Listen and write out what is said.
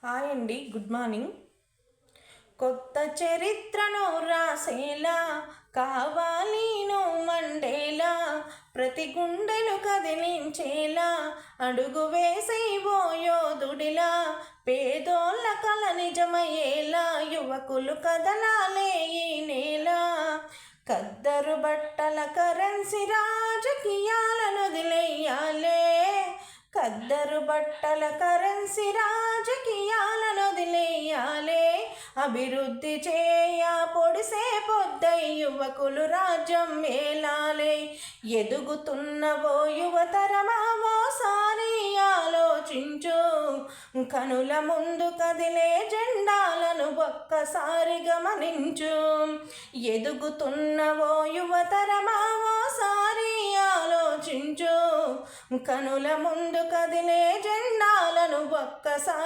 Hi అండి, good morning. కొత్త చరిత్రను రాసేలా కావాలి నువ్వు మండేలా, ప్రతి గుండెను కదిలించేలా అడుగు వేసేవో యోధుడిలా, పేదోళ్ళ కల నిజమయ్యేలా యువకులు కదలాలే ఈ నేల. కద్దరు బట్టల కరెన్సీ రాజకీయాలను వదిలేయాలే, కద్దరు బట్టల కరెన్సీ రాజకీయాలను వదిలేయాలే, అభివృద్ధి చేయ పొడిసే పొద్దై యువకులు రాజ్యం మేలాలే. ఎదుగుతున్నవో యువతరమా ఓసారి ఆలోచించు, కనుల ముందు కదిలే జెండాలను ఒక్కసారి గమనించు. ఎదుగుతున్నవో యువతరమా ఓసారి ఆలోచించు, కనుల ముందు కదిలే జెండాలను ఒక్కసారి